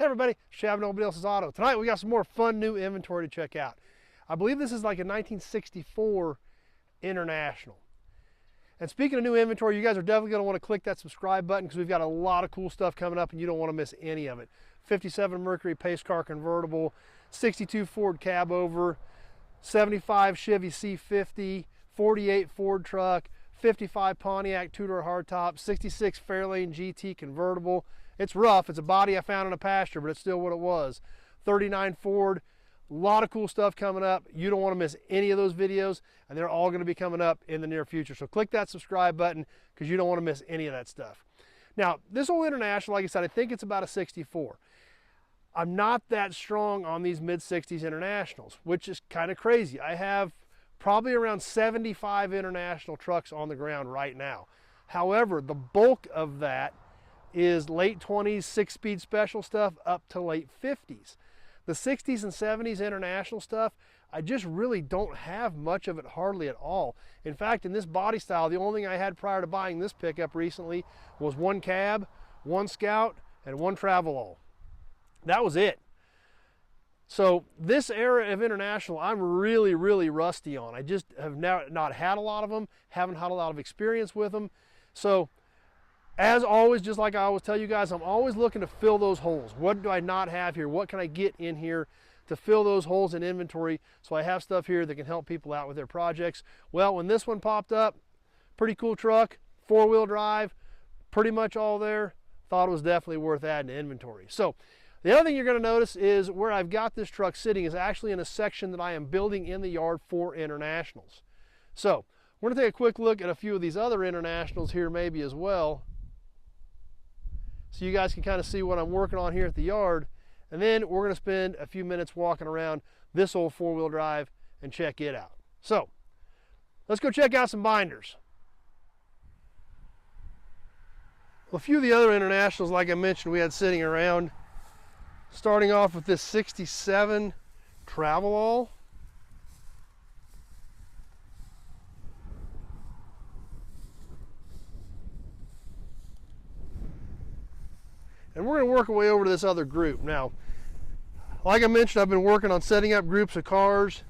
Hey everybody, Shav Nobody Else's Auto. Tonight we got some more fun new inventory to check out. I believe this is like a 1964 International. And speaking of new inventory, you guys are definitely going to want to click that subscribe button because we've got a lot of cool stuff coming up and you don't want to miss any of it. 57 Mercury pace car convertible, 62 Ford cab over, 75 Chevy C50, 48 Ford truck, 55 Pontiac two-door hardtop, 66 Fairlane GT convertible. It's rough. It's a body I found in a pasture, but it's still what it was. 39 Ford. A lot of cool stuff coming up. You don't want to miss any of those videos, and they're all going to be coming up in the near future. So click that subscribe button because you don't want to miss any of that stuff. Now, this whole International, like I said, I think it's about a 64. I'm not that strong on these mid-60s Internationals, which is kind of crazy. I have probably around 75 International trucks on the ground right now. However, the bulk of that is late 20s, 6-speed special stuff up to late 50s. The 60s and 70s International stuff, I just really don't have much of it, hardly at all. In fact, in this body style, the only thing I had prior to buying this pickup recently was one cab, one Scout, and one Travelall. That was it. So this era of International, I'm really, really rusty on. I just have not had a lot of them, haven't had a lot of experience with them. So as always, just like I always tell you guys, I'm always looking to fill those holes. What do I not have here? What can I get in here to fill those holes in inventory so I have stuff here that can help people out with their projects? Well, when this one popped up, pretty cool truck, 4-wheel drive, pretty much all there. Thought it was definitely worth adding to inventory. So the other thing you're going to notice is where I've got this truck sitting is actually in a section that I am building in the yard for Internationals. So we're going to take a quick look at a few of these other Internationals here maybe as well, so you guys can kind of see what I'm working on here at the yard. And then we're going to spend a few minutes walking around this old 4-wheel drive and check it out. So let's go check out some binders. Well, a few of the other Internationals, like I mentioned, we had sitting around. Starting off with this 67 Travelall. And we're going to work our way over to this other group. Now, like I mentioned, I've been working on setting up groups of cars,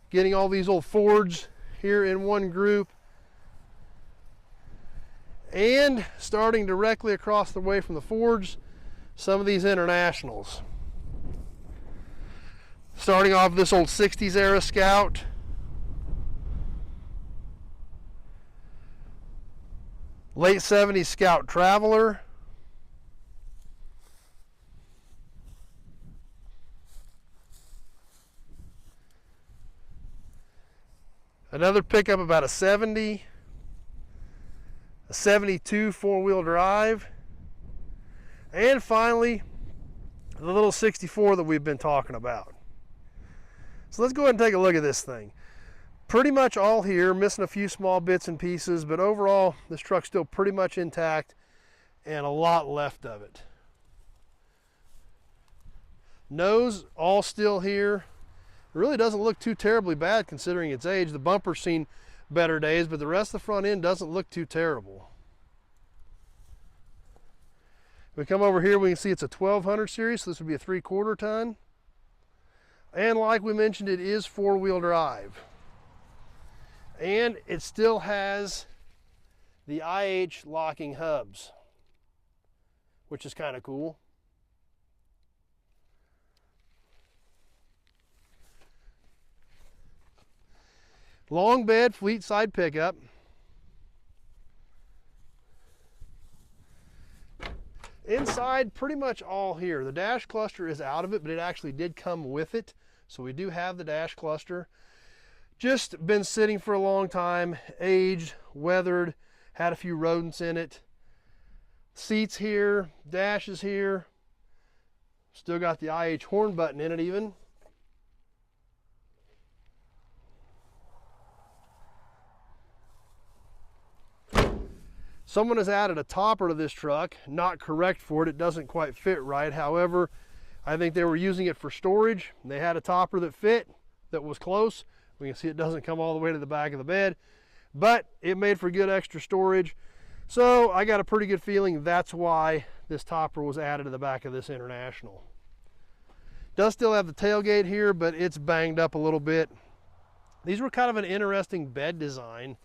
getting all these old Fords here in one group, and starting directly across the way from the Fords, some of these Internationals. Starting off this old 60s era Scout. Late 70s Scout Traveler. Another pickup about a 70, a 72 4-wheel drive, and finally the little 64 that we've been talking about. So let's go ahead and take a look at this thing. Pretty much all here, missing a few small bits and pieces, but overall this truck's still pretty much intact and a lot left of it. Nose all still here. It really doesn't look too terribly bad considering its age. The bumper's seen better days, but the rest of the front end doesn't look too terrible. If we come over here, we can see it's a 1200 series, so this would be a 3/4 ton. And like we mentioned, it is 4-wheel drive. And it still has the IH locking hubs, which is kind of cool. Long bed fleet side pickup. Inside, pretty much all here. The dash cluster is out of it, but it actually did come with it. So we do have the dash cluster. Just been sitting for a long time, aged, weathered, had a few rodents in it. Seats here, dash is here. Still got the IH horn button in it even. Someone has added a topper to this truck, not correct for it. It doesn't quite fit right. However, I think they were using it for storage. They had a topper that fit, that was close. We can see it doesn't come all the way to the back of the bed, but it made for good extra storage. So I got a pretty good feeling that's why this topper was added to the back of this International. Does still have the tailgate here, but it's banged up a little bit. These were kind of an interesting bed design.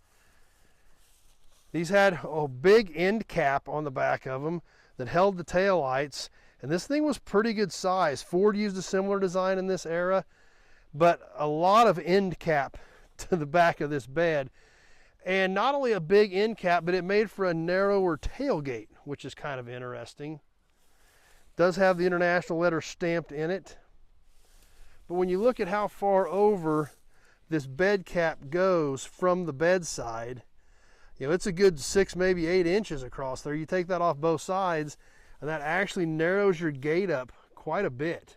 These had a big end cap on the back of them that held the tail lights, and this thing was pretty good size. Ford used a similar design in this era, but a lot of end cap to the back of this bed. And not only a big end cap, but it made for a narrower tailgate, which is kind of interesting. Does have the International letter stamped in it. But when you look at how far over this bed cap goes from the bedside, you know, it's a good 6, maybe 8 inches across there. You take that off both sides, and that actually narrows your gate up quite a bit.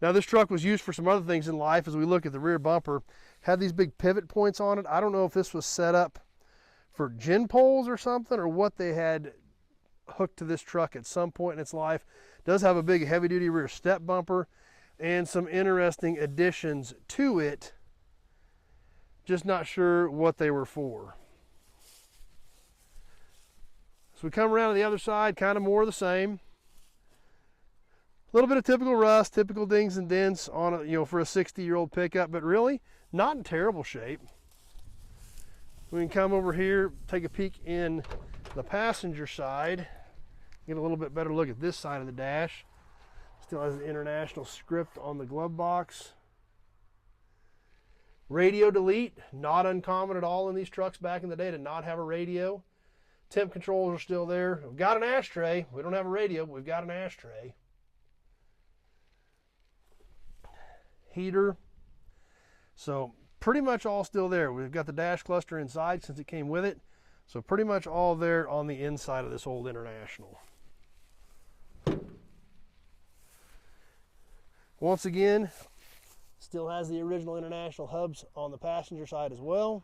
Now, this truck was used for some other things in life. As we look at the rear bumper, had these big pivot points on it. I don't know if this was set up for gin poles or something, or what they had hooked to this truck at some point in its life. It does have a big heavy-duty rear step bumper and some interesting additions to it. Just not sure what they were for. So we come around to the other side, kind of more of the same. A little bit of typical rust, typical dings and dents on a, for a 60-year-old pickup, but really not in terrible shape. We can come over here, take a peek in the passenger side, get a little bit better look at this side of the dash. Still has the International script on the glove box. Radio delete, not uncommon at all in these trucks back in the day to not have a radio. Temp controls are still there. We've got an ashtray. We don't have a radio, but we've got an ashtray. Heater. So pretty much all still there. We've got the dash cluster inside since it came with it. So pretty much all there on the inside of this old International. Once again, still has the original International hubs on the passenger side as well.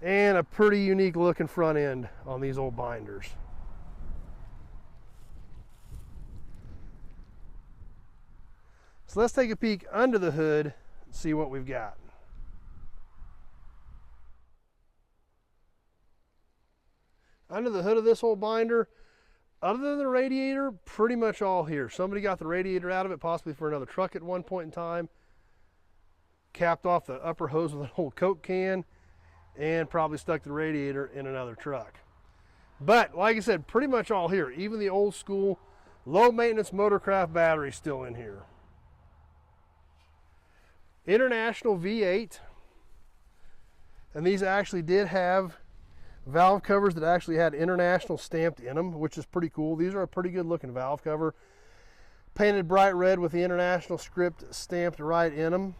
And a pretty unique looking front end on these old binders. So let's take a peek under the hood and see what we've got. Under the hood of this old binder, other than the radiator, pretty much all here. Somebody got the radiator out of it, possibly for another truck at one point in time. Capped off the upper hose with an old Coke can, and probably stuck the radiator in another truck. But like I said, pretty much all here. Even the old school low maintenance Motorcraft battery still in here. International V8, and these actually did have valve covers that actually had International stamped in them, which is pretty cool. These are a pretty good looking valve cover. Painted bright red with the International script stamped right in them.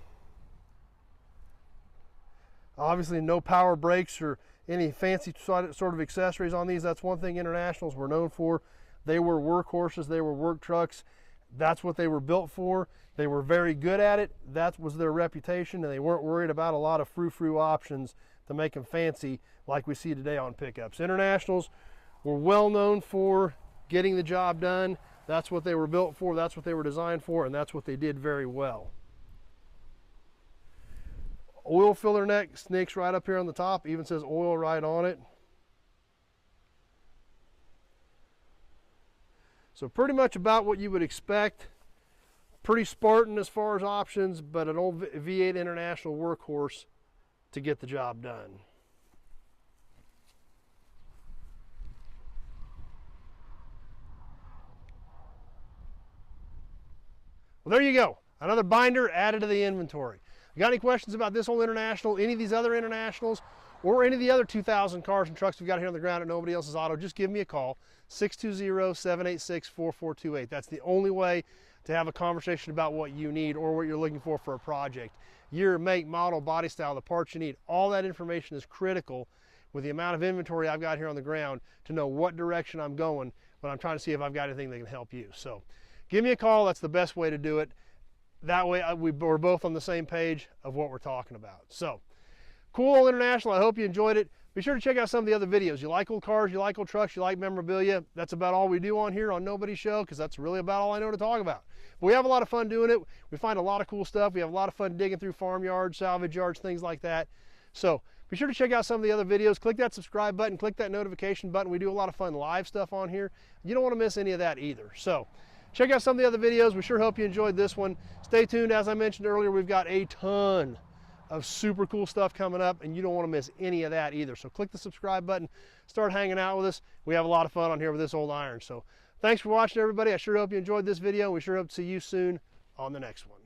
Obviously no power brakes or any fancy sort of accessories on these. That's one thing Internationals were known for. They were workhorses, they were work trucks. That's what they were built for. They were very good at it. That was their reputation, and they weren't worried about a lot of frou-frou options to make them fancy like we see today on pickups. Internationals were well known for getting the job done. That's what they were built for, that's what they were designed for, and that's what they did very well. Oil filler neck snakes right up here on the top, even says oil right on it. So pretty much about what you would expect. Pretty Spartan as far as options, but an old V8 International workhorse to get the job done. Well, there you go. Another binder added to the inventory. If you got any questions about this old International, any of these other Internationals, or any of the other 2,000 cars and trucks we've got here on the ground at Nobody Else's Auto, just give me a call, 620-786-4428. That's the only way to have a conversation about what you need or what you're looking for a project. Year, make, model, body style, the parts you need. All that information is critical with the amount of inventory I've got here on the ground to know what direction I'm going when I'm trying to see if I've got anything that can help you. So give me a call. That's the best way to do it. That way we're both on the same page of what we're talking about. So cool old International. I hope you enjoyed it. Be sure to check out some of the other videos. You like old cars, you like old trucks, you like memorabilia. That's about all we do on here on Nobody's Show, because that's really about all I know to talk about. But we have a lot of fun doing it. We find a lot of cool stuff. We have a lot of fun digging through farmyards, salvage yards, things like that. So be sure to check out some of the other videos. Click that subscribe button, click that notification button. We do a lot of fun live stuff on here. You don't want to miss any of that either. So check out some of the other videos. We sure hope you enjoyed this one. Stay tuned. As I mentioned earlier, we've got a ton of super cool stuff coming up, and you don't want to miss any of that either. So click the subscribe button, start hanging out with us. We have a lot of fun on here with this old iron. So thanks for watching, everybody. I sure hope you enjoyed this video. We sure hope to see you soon on the next one.